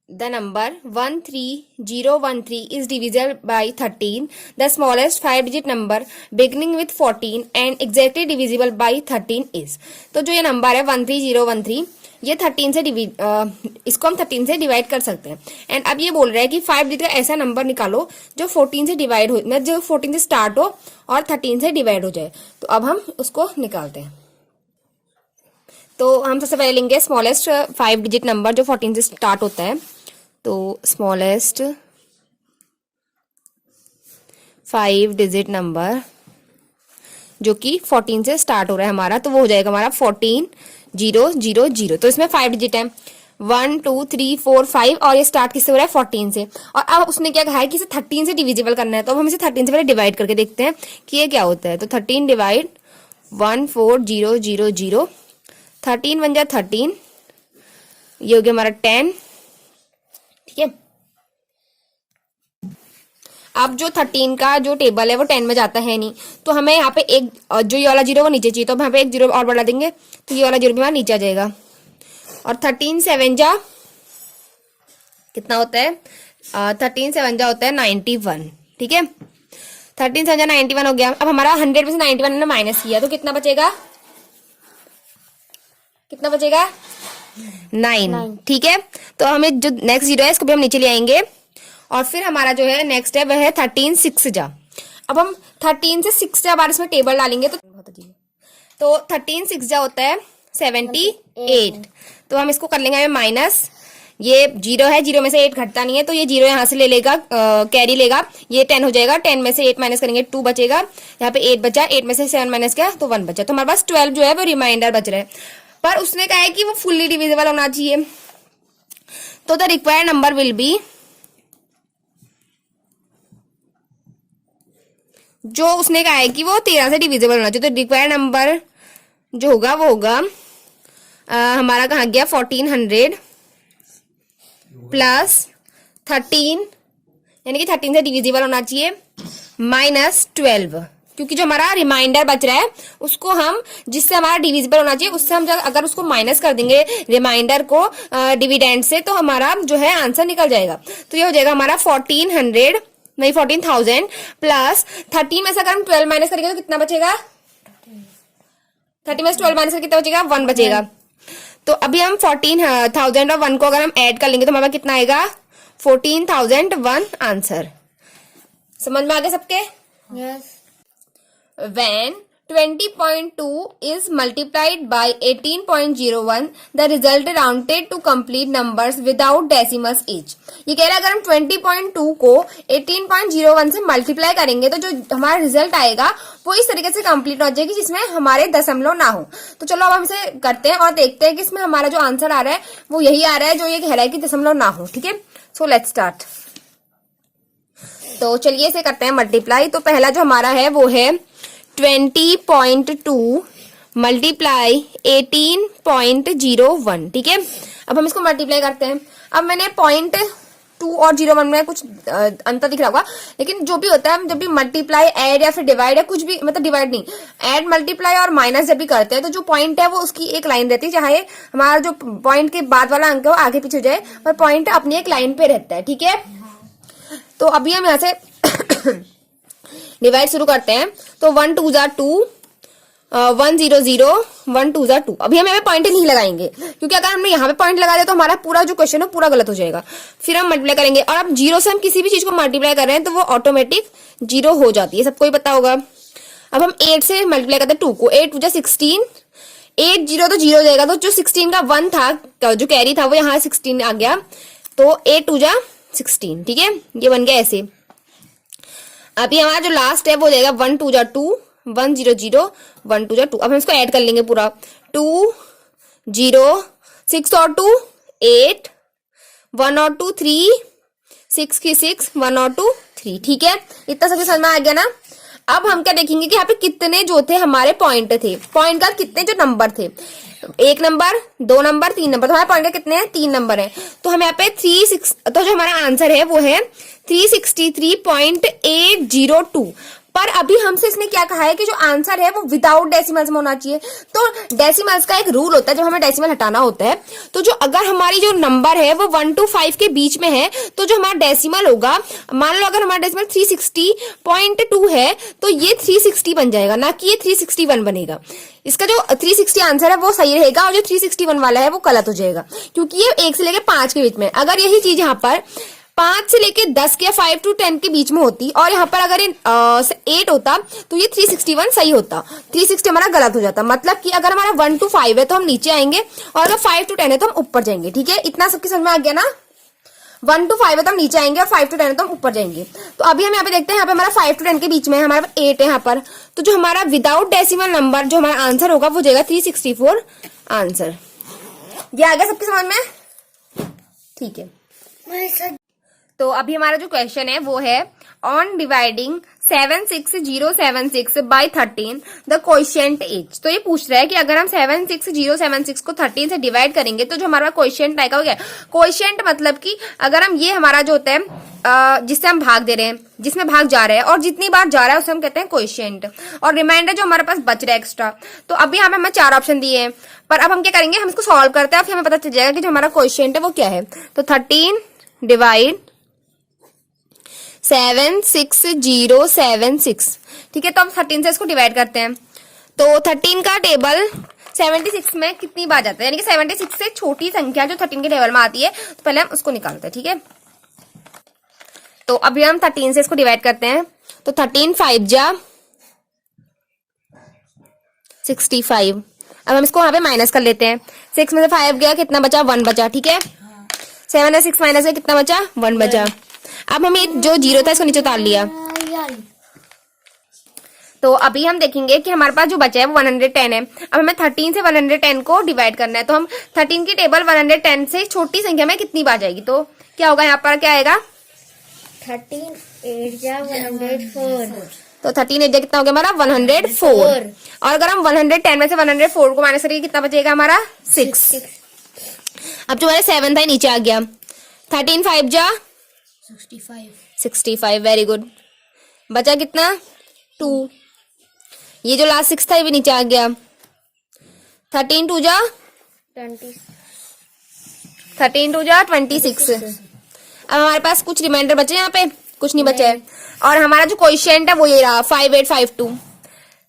The number 13013 is divisible by 13. The smallest 5-digit number beginning with 14 and exactly divisible by 13 is. तो जो ये number है 13013 ये 13 से इसको हम 13 से डिवाइड कर सकते हैं। एंड अब ये बोल रहा है कि 5 डिजिट का ऐसा नंबर निकालो जो 14 से डिवाइड हो, मतलब जो 14 से स्टार्ट हो और 13 से डिवाइड हो जाए। तो अब हम उसको निकालते हैं। तो हम सबसे पहले लेंगे स्मॉलेस्ट 5 डिजिट नंबर जो 14 से स्टार्ट होता है। तो स्मॉलेस्ट 5 डिजिट नंबर जो कि 14 से स्टार्ट हो रहा है हमारा, तो वो हो जाएगा हमारा 14000। तो इसमें 5 डिजिट है 1 2 3 4 5 और ये स्टार्ट किससे हो रहा है 14 से। और अब उसने क्या कहा है कि इसे 13 से डिविजिबल करना है। तो अब हम इसे 13 से पहले डिवाइड करके देखते हैं कि ये क्या होता है। तो 13 डिवाइड 14000, 13 बन जाए 13, ये हो गया हमारा 10। ठीक है, अब जो 13 का जो टेबल है वो 10 में जाता है नहीं, तो हमें यहाँ पे एक जो ये वाला जीरो वो नीचे चाहिए, तो हम यहाँ पे एक जीरो और बढ़ा देंगे तो ये वाला जीरो भी हमारा नीचे आ जाएगा। और 13 7 जा कितना होता है, 13 7 जा होता है 91। ठीक है, 13 7 जा 91 हो गया। अब हमारा 100 में से 91 ने माइनस किया तो कितना बचेगा, कितना बचेगा 9। ठीक है, तो हमें जो नेक्स्ट जीरो है इसको भी हम नीचे ले आएंगे। और फिर हमारा जो है नेक्स्ट है वह है 13 6 जा। अब हम 13 से 6 जा बार इसमें टेबल डालेंगे तो 13 6 जा होता है 78। तो हम इसको कर लेंगे हमें माइनस, ये जीरो है, जीरो में से 8 घटता नहीं है तो ये जीरो यहाँ से ले लेगा, कैरी लेगा, ये 10 हो जाएगा। 10 में से 8 माइनस करेंगे 2 बचेगा, यहाँ पे 8 बचा, 8 में से 7 माइनस किया तो 1 बचा। तो हमारे पास 12 जो है वो रिमाइंडर बच रहा है, पर उसने कहा है कि वो फुल्ली डिविजिबल होना चाहिए। तो the required number will be, जो उसने कहा है कि वो 13 से डिविजिबल होना चाहिए, तो रिक्वायर्ड नंबर जो होगा वो होगा हमारा कहाँ गया 1400 प्लस 13, यानी कि 13 से डिविजिबल होना चाहिए, माइनस 12, क्योंकि जो हमारा रिमाइंडर बच रहा है उसको हम, जिससे हमारा डिविजिबल होना चाहिए उससे हम अगर उसको माइनस कर देंगे रिमाइंडर को डिविडेंड से, तो हमारा जो है आंसर निकल जाएगा। तो ये हो जाएगा हमारा 1400 नहीं 14,000 प्लस 13 में से अगर हम 12 माइनस करेंगे तो कितना बचेगा, 30 में से 12 माइनस करके कितना बचेगा 1 बचेगा। तो अभी हम 14,000 और 1 को अगर हम ऐड कर लेंगे तो हमारा कितना आएगा 14,001 आंसर। समझ में आ गया सबके? Yes. When 20.2 is multiplied by 18.01, the result rounded to complete numbers without decimals each. ये कह रहा है अगर हम 20.2 को 18.01 से मल्टीप्लाई करेंगे तो जो हमारा रिजल्ट आएगा वो इस तरीके से कंप्लीट हो जाएगी जिसमें हमारे दशमलव ना हो। तो चलो अब हम इसे करते हैं और देखते हैं कि इसमें हमारा जो आंसर आ रहा है वो यही आ रहा है जो ये कह रहा है कि दशमलव ना हो। ठीक है, सो लेट्स स्टार्ट। तो चलिए इसे करते हैं मल्टीप्लाई। तो पहला जो हमारा है वो है 20.2 मल्टीप्लाई 18.01। ठीक है, अब हम इसको मल्टीप्लाई करते हैं। अब मैंने 0.2 और 0.1 में कुछ अंतर दिख रहा होगा, लेकिन जो भी होता है हम जब भी मल्टीप्लाई ऐड या फिर डिवाइड या कुछ भी, मतलब डिवाइड नहीं, ऐड मल्टीप्लाई और माइनस जब भी करते हैं तो जो पॉइंट है वो उसकी एक लाइन रहती है, चाहे हमारा जो पॉइंट के बाद वाला अंक है वो आगे पीछे हो जाए पर पॉइंट अपनी एक लाइन पे रहता है। ठीक है, तो अभी हम यहाँ से डिवाइड शुरू करते हैं। तो 1 2 जा 2, 1 0 0, 1 2 जा 2। अभी हम यहाँ पे पॉइंट नहीं लगाएंगे क्योंकि अगर हमने यहाँ पे पॉइंट लगा दिया तो हमारा पूरा जो क्वेश्चन है पूरा गलत हो जाएगा। फिर हम मल्टीप्लाई करेंगे और अब जीरो से हम किसी भी चीज को मल्टीप्लाई कर रहे हैं तो वो ऑटोमेटिक जीरो हो जाती है, सबको ही पता होगा। अब हम 8 से मल्टीप्लाई करते हैं 2 को, 8 2 जा 16, 8 0 तो 0 हो जाएगा, तो जो 16 का 1 था जो कैरी था वो यहाँ 16 आ गया, तो 8 2 जा 16। ठीक है, ये बन गया ऐसे। अभी हमारा जो लास्ट है वो हो जाएगा 1 2 जा 2, 1 0 0, 1 2 जा 2। अब हम इसको ऐड कर लेंगे पूरा, 2 0 6 और 2 8, 1 और 2 3, 6 की 6, 1 और 2 3। ठीक है, इतना सबके समझ में आ गया ना। अब हम क्या देखेंगे कि यहाँ पे कितने जो थे हमारे पॉइंट थे, पॉइंट का कितने जो नंबर थे, 1 नंबर 2 नंबर 3 नंबर, तो हमारे पॉइंट का कितने हैं 3 नंबर है। तो हम यहाँ पे 36, तो जो हमारा आंसर है वो है 363.802। पर अभी हमसे इसने क्या कहा है कि जो आंसर है वो विदाउट डेसिमल्स में होना चाहिए। तो डेसिमल्स का एक रूल होता है, जब हमें डेसिमल हटाना होता है तो जो अगर हमारी जो नंबर है वो 1 to 5 के बीच में है तो जो हमारा डेसिमल होगा, मान लो अगर हमारा डेसिमल 360.2 है तो ये 360 बन जाएगा, ना कि ये 361 बनेगा। इसका जो 360 आंसर है वो सही रहेगा और जो 361 वाला है वो गलत हो जाएगा, क्योंकि ये 1 से लेकर 5 के बीच में। अगर यही चीज यहाँ पर 5 से लेके 10 या 5 to 10 के बीच में होती और यहाँ पर अगर 8 होता तो ये 361 सही होता, 360 हमारा गलत हो जाता। मतलब कि अगर हमारा 1 to 5 है तो हम नीचे आएंगे और अगर 5 to 10 है तो हम ऊपर जाएंगे। ठीक है, इतना सबकी समझ में आ गया ना। 1 to 5 है तो हम नीचे आएंगे और 5 to 10 है तो हम ऊपर जाएंगे। तो अभी हम यहाँ पे देखते हैं, यहाँ पे हमारा 5 to 10 के बीच में है, हमारा 8 है यहाँ पर। तो जो हमारा विदाउट डेसिमल नंबर जो हमारा आंसर होगा वो जाएगा 364 आंसर। ये आ गया सबकी समझ में? ठीक है, तो अभी हमारा जो क्वेश्चन है वो है on dividing 76076 by 13 the quotient is. तो ये पूछ रहा है कि अगर हम 76076 को 13 से डिवाइड करेंगे तो जो हमारा क्वोशिएंट आएगा वो क्या है। क्वोशिएंट मतलब कि अगर हम ये हमारा जो होता है जिससे हम भाग दे रहे हैं, जिसमें भाग जा रहा है और जितनी बार जा रहा है उसे हम कहते हैं क्वोशिएंट, और रिमाइंडर जो हमारे पास बच रहा है एक्स्ट्रा। तो अभी यहाँ पे हमें 4 ऑप्शन दिए हैं, पर अब हम क्या करेंगे, हम इसको सॉल्व करते हैं, फिर हमें पता चल जाएगा कि जो हमारा क्वोशिएंट है वो क्या है। तो 13 डिवाइड 76076, ठीक है। तो हम 13 से इसको डिवाइड करते हैं। तो 13 का टेबल 76 में कितनी बार जाता है, यानी कि 76 से छोटी संख्या जो 13 के टेबल में आती है, तो पहले हम उसको निकालते हैं। ठीक है, तो अभी हम 13 से इसको डिवाइड करते हैं। तो 13 5 जा 65। अब हम इसको यहाँ पे माइनस कर लेते हैं। 6 में से 5 गया, कितना बचा, 1 बचा। ठीक है, 7 है 6 माइनस गया, कितना बचा, 1 बचा। अब हमें जो 0 था इसको नीचे उतार लिया। तो अभी हम देखेंगे कि हमारे पास जो बचा है वो 110 है। अब हमें 13 से 110 को डिवाइड करना है। तो हम 13 की टेबल 110 से छोटी संख्या में कितनी बार जाएगी, तो क्या होगा, यहाँ पर क्या आएगा, 13 8 जा 104। तो 13 8 जा कितना हो गया हमारा, 104। और अगर हम 110 में से 104 को माइनस करेंगे कितना बचेगा हमारा, 6। अब जो हमारा 7 था नीचे आ गया। 13 5 जा 65, वेरी गुड। बचा कितना, 2। ये जो लास्ट 6 था ये भी नीचे आ गया। 13 2 जा 20, 13 2 जा 26। अब हमारे पास कुछ रिमाइंडर बचे, यहाँ पे कुछ नहीं बचा है। और हमारा जो क्वोशिएंट है वो ये रहा 5852।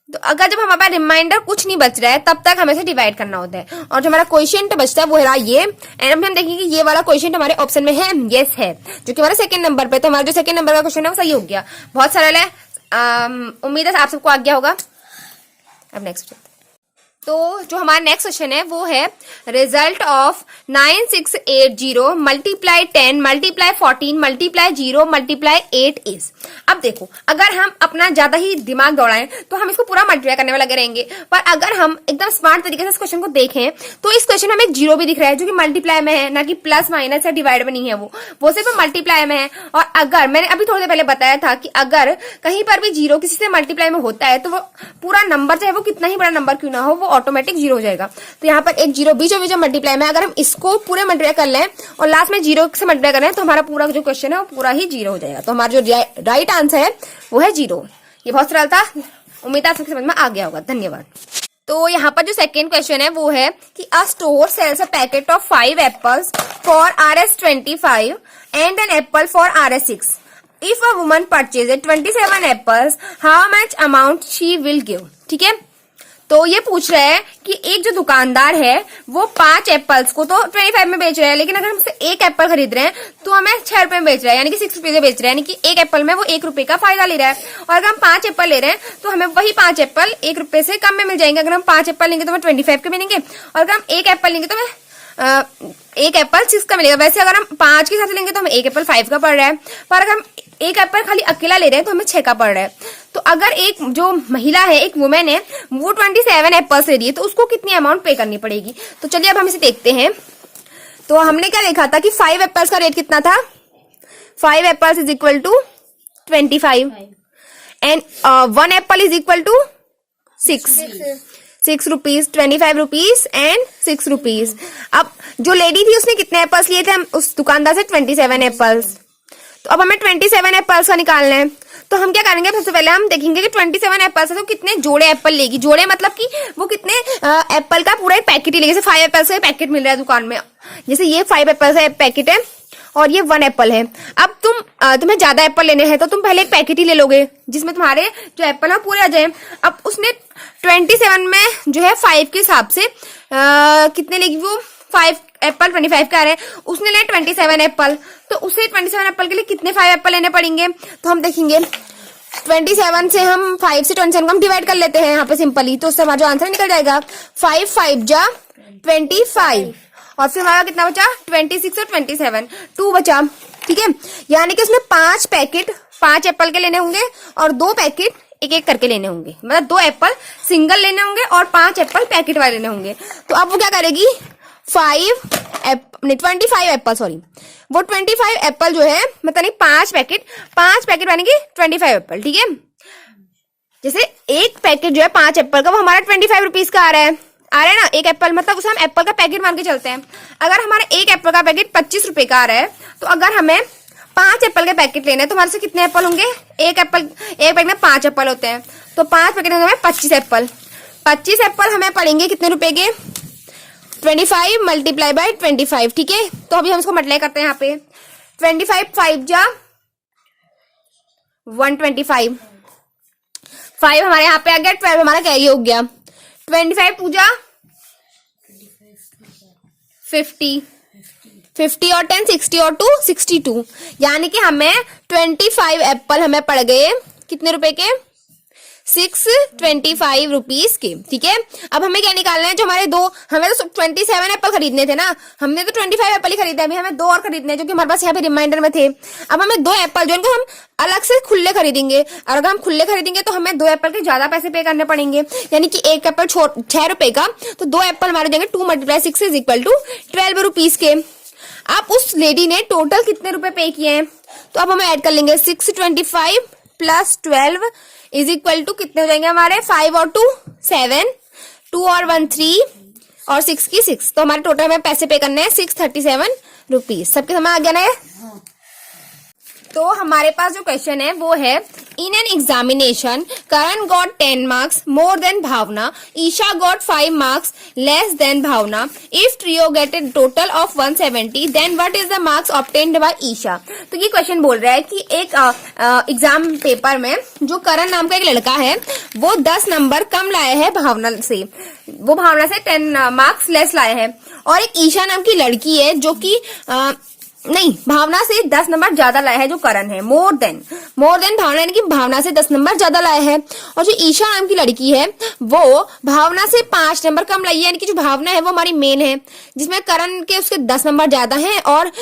तो अगर जब हमारे पास रिमाइंडर कुछ नहीं बच रहा है तब तक हमें इसे डिवाइड करना होता है, और जो हमारा क्वोशिएंट बचता है वो है ये। एंड अभी हम देखेंगे ये वाला क्वोशिएंट हमारे ऑप्शन में है, यस है, जो कि हमारा सेकंड नंबर पे। तो हमारा जो सेकंड नंबर का क्वेश्चन है वो सही हो गया, बहुत सरल है। उम्मीद है आप सबको आ गया होगा। अब नेक्स्ट, तो जो हमारा नेक्स्ट क्वेश्चन है वो है result of 9680 multiply 10 multiply 14 multiply 0 multiply 8 is. अब देखो, अगर हम अपना ज्यादा ही दिमाग दौड़ाएं तो हम इसको पूरा मल्टीप्लाई करने में लगे रहेंगे, पर अगर हम एकदम स्मार्ट तरीके से इस क्वेश्चन को देखें तो इस क्वेश्चन में हमें एक 0 भी दिख रहा है जो कि मल्टीप्लाई में है, ना कि प्लस माइनस या डिवाइड में नहीं है, वो सिर्फ मल्टीप्लाई में है। और अगर मैंने अभी थोड़ी देर पहले बताया था कि अगर कहीं पर भी 0 किसी से मल्टीप्लाई में होता है तो वो पूरा नंबर चाहे वो कितना ही बड़ा नंबर क्यों ना हो वो ऑटोमेटिक 0 हो जाएगा। तो यहाँ पर एक 0 बीचों बीच मल्टीप्लाई में, अगर हम इसको पूरे मल्टीप्लाई कर लें और लास्ट में 0 से मल्टीप्लाई कर लें तो हमारा पूरा जो क्वेश्चन है वो पूरा ही 0 हो जाएगा। तो हमारा जो राइट आंसर है वो है 0। ये बहुत सरल था, उम्मीद है आप सबके समझ में आ गया होगा। धन्यवाद। तो यहाँ पर जो सेकेंड क्वेश्चन है वो है कि a store sells a packet of 5 apples for Rs25 and an apple for Rs6। If a woman purchase 27 apples, how much amount she will give. ठीक है, तो ये पूछ रहा है कि एक जो दुकानदार है वो 5 एप्पल्स को तो 25 में बेच रहा है, लेकिन अगर हम उससे 1 एप्पल खरीद रहे हैं तो हमें 6 रुपए में बेच रहा है, यानी कि 6 रुपए से बेच रहा है, यानी कि 1 एप्पल में वो 1 रुपए का फायदा ले रहा है। और अगर हम 5 एप्पल ले रहे हैं तो हमें वही 5 एप्पल 1 रुपए से कम में मिल जाएंगे। अगर हम 5 एप्पल लेंगे तो हमें 25 के मिलेंगे, और अगर हम 1 एप्पल लेंगे तो हमें 1 एप्पल 6 का मिलेगा। वैसे अगर हम 5 के साथ लेंगे तो हमें 1 एप्पल 5 का पड़ रहा है, पर अगर हम 1 एप्पल खाली अकेला ले रहे हैं तो हमें 6 का पड़ रहा है। तो अगर एक जो महिला है, एक वुमेन है, वो 27 एप्पल्स ले रही है तो उसको कितनी अमाउंट पे करनी पड़ेगी। तो चलिए अब हम इसे देखते हैं। तो हमने क्या देखा था कि 5 एप्पल्स का रेट कितना था, 5 apples is equal to 25 and 1 apple is equal to 6 rupees, 25 rupees and 6 rupees. अब जो लेडी थी उसने कितने एप्पल्स लिए थे, उस दुकानदार से 27 एप्पल्स। तो अब हमें 27 एप्पल्स का निकालना है। तो हम क्या करेंगे, सबसे पहले हम देखेंगे कि 27 एप्पल से तो कितने जोड़े एप्पल लेगी। जोड़े मतलब कि वो कितने एप्पल का पूरा एक पैकेट ही लेगी। जैसे 5 एप्पल से पैकेट मिल रहा है दुकान में, जैसे ये 5 एप्पल से पैकेट है और ये 1 एप्पल है। अब तुम्हें ज्यादा एप्पल लेने हैं तो तुम पहले एक पैकेट ही ले लोगे जिसमें तुम्हारे जो एप्पल है पूरे आ जाए। अब उसने 27 में जो है 5 के हिसाब से कितने लेगी वो, 5 एप्पल 25 का आ रहे हैं, उसने ले 27 एप्पल, तो उसे 27 एप्पल के लिए कितने 5 एप्पल लेने पड़ेंगे। तो हम देखेंगे 27 से हम 5 से 27 को हम डिवाइड कर लेते हैं यहाँ पे सिंपली, तो उससे हमारा जो आंसर निकल जाएगा 5 5 जा 25 और फिर हमारा कितना बचा 26 और 27 2 बचा। ठीक है, यानी कि उसमें 5 पैकेट 5 एप्पल के लेने होंगे और 2 पैकेट एक एक करके लेने होंगे, मतलब 2 एप्पल सिंगल लेने होंगे और 5 एप्पल पैकेट वाले लेने होंगे। तो अब वो क्या करेगी 25 एप्पल सॉरी, वो 25 एप्पल जो है मतलब नहीं 5 पैकेट बनेगी 25 एप्पल। ठीक है, जैसे एक पैकेट जो है 5 एप्पल का वो हमारा 25 रुपीज का आ रहा है ना, एक एप्पल, मतलब उसे हम एप्पल का पैकेट मान के चलते हैं। अगर हमारा एक एप्पल का पैकेट 25 रुपए का आ रहा है, तो अगर हमें 5 एप्पल के पैकेट लेने हैं तो हमारे से कितने एप्पल होंगे, एक पैकेट में 5 एप्पल होते हैं, तो 5 पैकेट होंगे 25 एप्पल। 25 एप्पल हमें पड़ेंगे कितने रुपए के, 25 मल्टीप्लाई बाय 25। ठीक है, तो अभी हम इसको मल्टीप्लाई करते हैं यहाँ पे, 25 5 जा 125, 5 हमारे यहाँ पे आ गया, 12 हमारा कैरी हो गया, 25 2 जा 50 और 10 60 और 2 62, यानी कि हमें 25 एप्पल हमें पड़ गए कितने रुपए के, 625 रुपीज के। ठीक है, अब हमें क्या निकालना है, जो हमारे हमें तो 27 एप्पल खरीदने थे ना, हमने तो 25 एप्पल ही खरीदे, अभी हमें 2 और खरीदने हैं जो कि हमारे पास यहाँ पे रिमाइंडर में थे। अब हमें 2 एप्पल जो इनको हम अलग से खुले खरीदेंगे, और अगर हम खुले खरीदेंगे तो हमें 2 एप्पल के ज्यादा पैसे पे करने पड़ेंगे, यानी कि एक एप्पल 6 रुपए का, तो 2 एप्पल हमारे देंगे 2 × 6 इज इक्वल टू 12 रुपीज के। अब उस लेडी ने टोटल कितने रुपए पे किए हैं, तो अब हम ऐड कर लेंगे 625 प्लस 12 इज इक्वल टू कितने हो जाएंगे हमारे, 5 और 2 7, 2 और 1 3 और 6 की 6, तो हमारे टोटल में पैसे पे करने हैं 637 रुपीज। सबके समझ आ गया ना। तो हमारे पास जो क्वेश्चन है वो है, in an examination Karan got 10 marks more than Bhavna, Isha got 5 marks less than Bhavna, if trio get a total of 170 then what is the marks obtained by Isha. तो ये क्वेश्चन बोल रहा है कि एक एग्जाम पेपर में जो करण नाम का एक लड़का है वो 10 नंबर कम लाया है भावना से, वो भावना से 10 मार्क्स लेस लाए हैं, और एक ईशा नाम की लड़की है जो कि भावना से 10 नंबर ज्यादा लाया है, जो करण है मोर देन भावना, यानी कि भावना से 10 नंबर ज्यादा लाया है, और जो ईशा नाम की लड़की है वो भावना से 5 नंबर कम लाई है, यानी कि जो भावना है वो हमारी मेन है, जिसमें करण के उसके 10 नंबर ज्यादा हैं और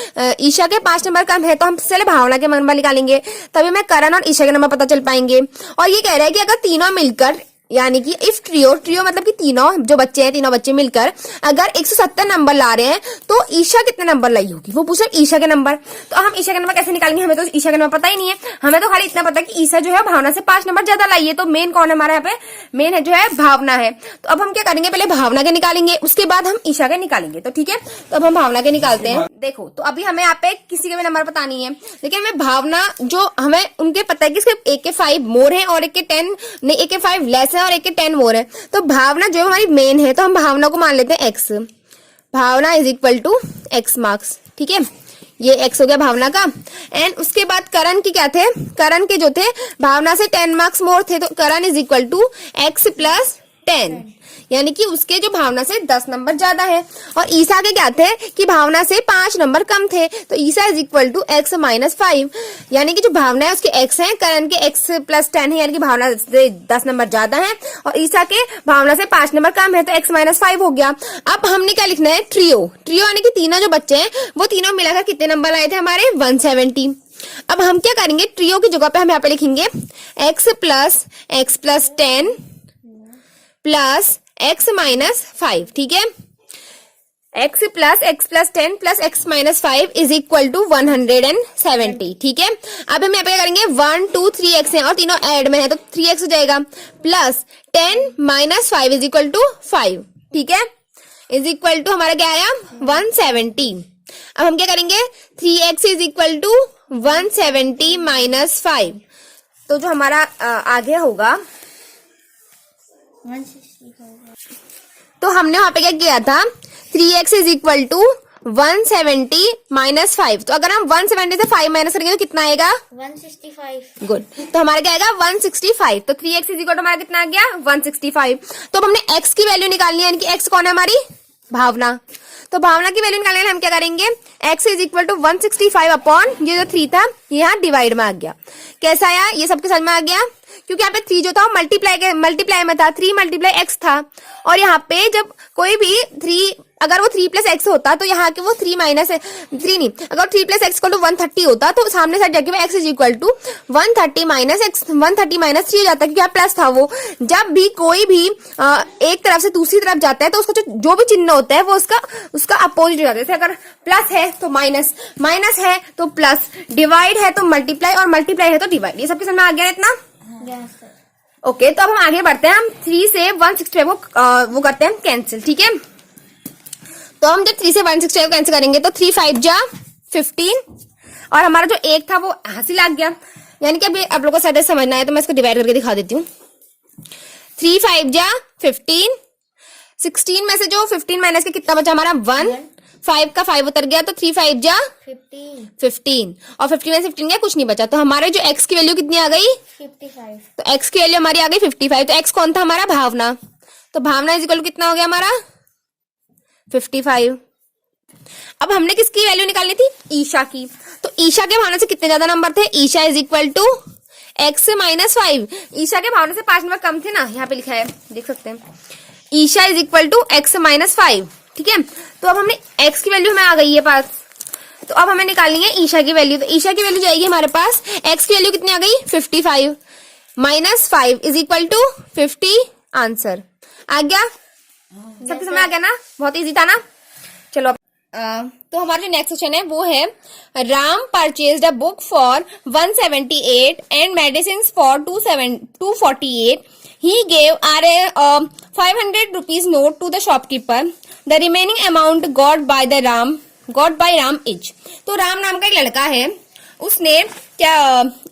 ईशा के 5 नंबर कम है, तो हम पहले भावना के नंबर निकालेंगे, तभी हमें करण और ईशा के नंबर पता चल पाएंगे। और ये कह रहा है कि अगर तीनों मिलकर, यानी कि इफ ट्रियो मतलब कि तीनों जो बच्चे हैं, तीनों बच्चे मिलकर अगर 170 नंबर ला रहे हैं तो ईशा कितने नंबर लाई होगी, वो पूछा ईशा के नंबर। तो हम ईशा के नंबर कैसे निकालेंगे, हमें तो ईशा के नंबर पता ही नहीं है, हमें तो खाली इतना पता है कि ईशा जो है भावना से 5 नंबर ज्यादा लाई है, तो मेन कौन है हमारे यहाँ पे, मेन है जो है भावना है। तो अब हम क्या करेंगे, पहले भावना के निकालेंगे उसके बाद हम ईशा के निकालेंगे। तो ठीक है, तो अब हम भावना के निकालते हैं। देखो, तो अभी हमें यहाँ पे किसी के भी नंबर पता नहीं है, लेकिन हमें भावना जो हमें उनके पता है कि इसके एक के 5 मोर है और एक के 10 नहीं, एक के 5 लेस है और एक के 10 मोर है, तो भावना जो हमारी मेन है, तो हम भावना को मान लेते हैं x, Bhavna is equal to x marks. ठीक है, ये x हो गया भावना का। एंड उसके बाद करण की क्या थे, करण के जो थे भावना से 10 मार्क्स मोर थे, तो Karan is equal to x plus 10, यानी कि उसके जो भावना से 10 नंबर ज्यादा है। और ईशा के क्या थे कि भावना से 5 नंबर कम थे, तो Isha is equal to x minus 5, यानी कि जो भावना है उसके x है, करण के x प्लस 10 है, यानी कि भावना से 10 नंबर ज्यादा है और ईशा के भावना से 5 नंबर कम है, तो x माइनस 5 हो गया। अब हमने क्या लिखना है, ट्रियो यानी कि तीनों जो बच्चे हैं वो तीनों मिलाकर कितने नंबर आए थे हमारे, 170। अब हम क्या करेंगे, ट्रियो की जगह पे हम यहाँ पे लिखेंगे x plus 10 plus x minus 5। ठीक है, x plus 10 plus x minus 5 is equal to 170। ठीक है, अब हम यहाँ पे करेंगे 1 2 3x है और तीनों ऐड में है, तो 3x हो जाएगा, plus 10 minus 5 is equal to 5। ठीक है, इज इक्वल टू हमारा क्या आया, 170। अब हम क्या करेंगे, 3x is equal to 170 minus 5, तो जो हमारा आगे होगा 165 तो हमने वहां पे क्या किया था 3x is equal to 170 minus 5। तो अगर हम 170 से 5 माइनस करेंगे तो कितना आएगा 165 गुड। तो हमारा क्या आएगा 165। तो 3x इज इक्वल टू हमारा कितना आ गया 165। तो अब हमने x की वैल्यू निकालनी है, यानी कि x कौन है हमारी भावना। तो भावना की वैल्यू निकालने के लिए हम क्या करेंगे x is equal to 165 upon ये जो 3 था ये यहाँ डिवाइड में आ गया। कैसा आया ये सबके समझ में आ गया, क्योंकि यहाँ पे 3 जो था वो मल्टीप्लाई में था, 3 मल्टीप्लाई x था। और यहाँ पे जब कोई भी 3 अगर वो 3 प्लस एक्स होता तो यहाँ के वो 3 माइनस 3 नहीं, अगर 3 प्लस एक्स इक्वल टू 130 होता तो सामने साइड जाके x is equal to 130 minus x 130 minus 3 हो जाता, क्योंकि यहाँ प्लस था वो। जब भी कोई भी एक तरफ से दूसरी तरफ जाता है तो उसका जो भी चिन्ह होता है वो उसका अपोजिट हो जाता है। जैसे अगर प्लस है तो माइनस, माइनस है तो प्लस, डिवाइड है तो मल्टीप्लाई और मल्टीप्लाई है तो डिवाइड। ये सबके समझ में आ गया इतना। Yes sir. ओके तो अब हम आगे बढ़ते हैं। हम 3 से 165 वो करते हैं कैंसिल, ठीक है। तो हम जब 3 से 165 कैंसिल करेंगे तो 3 5 जा 15 और हमारा जो एक था वो हासिल आ गया। यानी कि अभी आप लोगों को शायद समझना है तो मैं इसको डिवाइड करके दिखा देती हूँ। 3 5 जा 15, 16 में से जो 15 माइनस के कितना बचा हमारा 1, 5 का 5 उतर गया तो 3 5 जा 15 और 15 में से 15 गया कुछ नहीं बचा। तो हमारे जो x की वैल्यू कितनी आ गई 55। तो x की वैल्यू हमारी आ गई 55। तो x कौन था हमारा भावना। तो भावना इज इक्वल टू कितना हो गया हमारा 55। अब हमने किसकी वैल्यू निकालनी थी ईशा की। तो ईशा के भावना से कितने ज्यादा नंबर थे, Isha is equal to x minus 5। Isha के भावना से 5 नंबर कम थे ना, यहाँ पे लिखा है देख सकते हैं। Isha is equal to x minus 5, ठीक है। तो अब हमने x की वैल्यू हमें आ गई है पास, तो अब हमें निकालनी है ईशा की वैल्यू। तो ईशा की वैल्यू जाएगी हमारे पास, x की वैल्यू कितनी आ गई 55 minus 5 is equal to 50। Answer आ गया, सबके समझ आ गया ना, बहुत इजी था ना। चलो तो हमारा जो नेक्स्ट क्वेश्चन है वो है Ram purchased a book for 178 and medicine for 248. He gave a 500 rupees note to the shopkeeper. The remaining amount got by Ram is. तो राम नाम का एक लड़का है, उसने क्या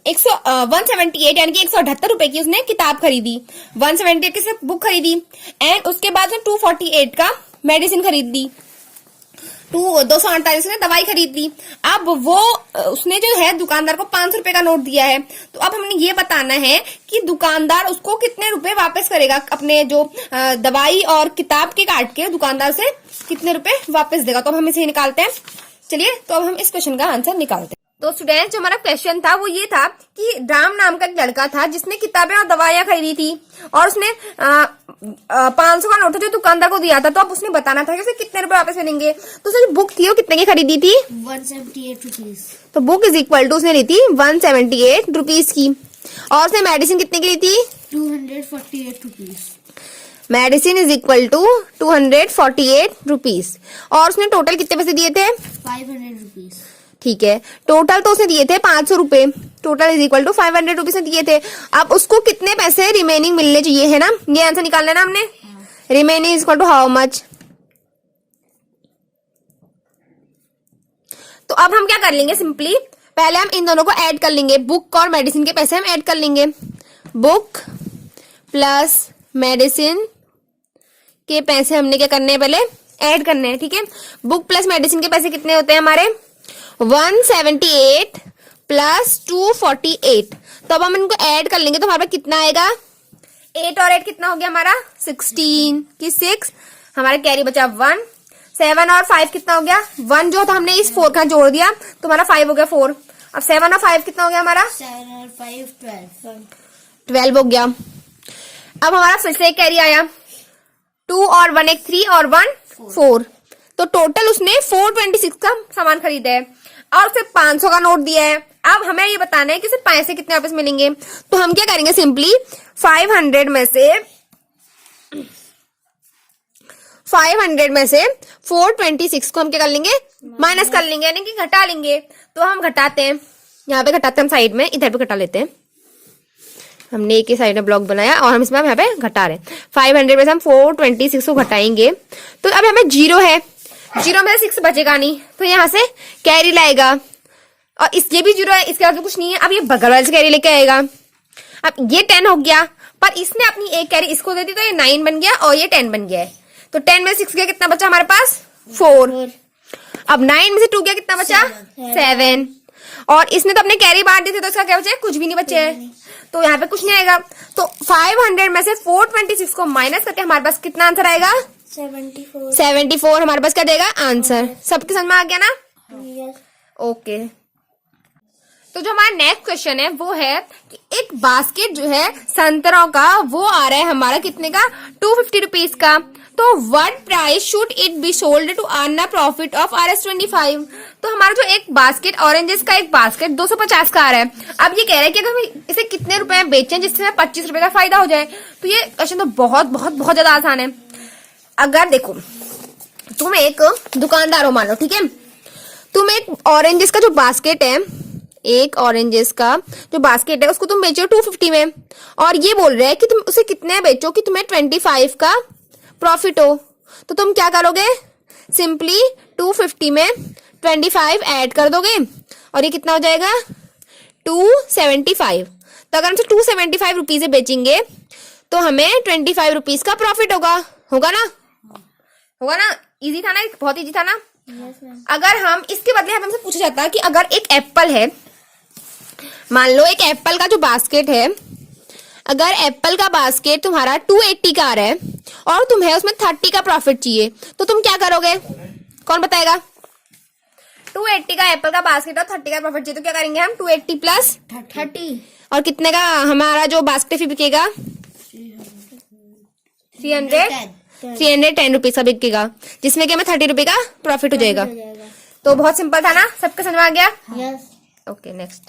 178 यानी कि 178 रुपए की उसने किताब खरीदी, 178 की सिर्फ बुक खरीदी एंड उसके बाद 248 का मेडिसिन खरीद दी, 248 ने दवाई खरीद ली। अब वो उसने जो है दुकानदार को 500 रुपए का नोट दिया है। तो अब हमने ये बताना है कि दुकानदार उसको कितने रुपए वापस करेगा, अपने जो दवाई और किताब के काट के दुकानदार से कितने रुपए वापस देगा। तो अब हम इसे निकालते हैं। चलिए तो अब हम इस क्वेश्चन का आंसर निकालते हैं। तो स्टूडेंट जो हमारा क्वेश्चन था वो ये था कि राम नाम का एक लड़का था जिसने किताबें और दवाइयां खरीदी थी और उसने 500 का नोट जो दुकानदार को दिया था। तो अब उसने बताना था कि उसे कितने रुपए वापस मिलेंगे। तो उसने जो बुक थी वो कितने की खरीदी थी 178 रुपीज। तो बुक इज इक्वल टू उसने ली थी 178 रुपीज की और उसने मेडिसिन कितने की ली थी 248 rupees. Medicine is equal to 248 rupees और उसने टोटल कितने पैसे दिए थे 500 रुपीज। ठीक है, टोटल तो उसने दिए थे 500 रुपए, total is equal to 500 rupees ने दिए थे। अब उसको कितने पैसे रिमेनिंग मिलने चाहिए है ना, ये आंसर निकालना है ना हमने। Remaining is equal to how much. तो अब हम क्या कर लेंगे, सिंपली पहले हम इन दोनों को ऐड कर लेंगे, बुक और मेडिसिन के पैसे हम ऐड कर लेंगे। बुक प्लस मेडिसिन के पैसे हमने क्या करने हैं, पहले ऐड करने हैं, ठीक है। बुक प्लस मेडिसिन के पैसे कितने होते हैं हमारे 178 प्लस 248। तो अब हम इनको ऐड कर लेंगे तो हमारे पास कितना आएगा 8 और 8 कितना हो गया हमारा 16 की 6, हमारे कैरी बचा 1, 7 और 5 कितना हो गया 1 जो था हमने इस 4 का जोड़ दिया तो हमारा 5 हो गया 4। अब 7 और 5 कितना हो गया हमारा 7 और 5 12 हो गया। अब हमारा फिर से एक कैरी आया 2 और 1 एक 3 और 1 4। तो टोटल उसने 426 का सामान खरीदा है और उसे 500 का नोट दिया है। अब हमें ये बताना है कि उसे पैसे कितने वापस मिलेंगे। तो हम क्या करेंगे, सिंपली 500 में से 426 को हम क्या कर लेंगे माइनस कर लेंगे, यानी कि घटा लेंगे। तो हम घटाते हैं, यहाँ पे घटाते हैं, हम साइड में इधर पे घटा लेते हैं। हमने एक ही साइड में ब्लॉक बनाया और हम इसमें यहाँ पे घटा रहे हैं। 500 में से हम 426 को घटाएंगे तो अब हमें 0 है, 0 में से 6 बचेगा नहीं तो यहाँ से कैरी लाएगा और ये भी 0 है, इसके बाद तो कुछ नहीं है। अब ये बगल वाले से कैरी लेके आएगा अब ये 10 हो गया, पर इसने अपनी एक कैरी इसको दे दी तो ये 9 बन गया और ये 10 बन गया है। तो 10 में 6 गया, कितना बचा हमारे पास 4। अब 9 में से 2 गया, कितना बचा 7। और इसने तो अपने कैरी बांट दी थी, तो इसका क्या बचा है, कुछ भी नहीं बचे है, तो यहाँ पे कुछ नहीं आएगा। तो 500 में से 426 को माइनस करके हमारे पास कितना आंसर आएगा 74 हमारे पास क्या देगा आंसर। सबके समझ में आ गया ना? ओके। तो जो हमारा नेक्स्ट क्वेश्चन है वो है कि एक बास्केट जो है संतरों का वो आ रहा है हमारा कितने का 250 रुपीज का। तो what price should it be sold to earn a profit of RS25। तो हमारा जो एक बास्केट ऑरेंजेस का एक बास्केट 250 का आ रहा है। अब ये कह रहा है कि अगर हम इसे कितने रुपए में बेचें जिससे 25 रुपए का फायदा हो जाए। तो ये क्वेश्चन तो बहुत बहुत बहुत ज्यादा आसान है। अगर देखो तुम एक दुकानदार हो मान लो, ठीक है, तुम एक ऑरेंजेस का जो बास्केट है, एक ऑरेंजेस का जो बास्केट है उसको तुम बेचो 250 में, और ये बोल रहे हैं कि तुम उसे कितने बेचो कि तुम्हें 25 का प्रॉफिट हो। तो तुम क्या करोगे, सिंपली 250 में 25 ऐड कर दोगे और ये कितना हो जाएगा 275। तो अगर हम 275 रुपीज बेचेंगे तो हमें 25 रुपीज का प्रॉफिट होगा। होगा ना? होगा ना? इजी था ना? बहुत इजी था ना? अगर हम इसके बदले हमसे पूछा जाता कि अगर एक एप्पल है, मान लो एक एप्पल का जो बास्केट है, अगर एप्पल का बास्केट तुम्हारा 280 का आ रहा है और तुम्हें उसमें 30 का प्रॉफिट चाहिए, तो तुम क्या करोगे? कौन बताएगा? 280 का एप्पल का बास्केट और 30 का प्रॉफिट चाहिए, तो क्या करेंगे हम 280 प्लस 30 और कितने का हमारा जो बास्केट बिकेगा 310 रुपीज का बिकेगा, जिसमें कि हमें 30 रुपए का प्रॉफिट हो जाएगा। तो बहुत सिंपल था ना? सबके समझ में आ गया? यस। Okay next.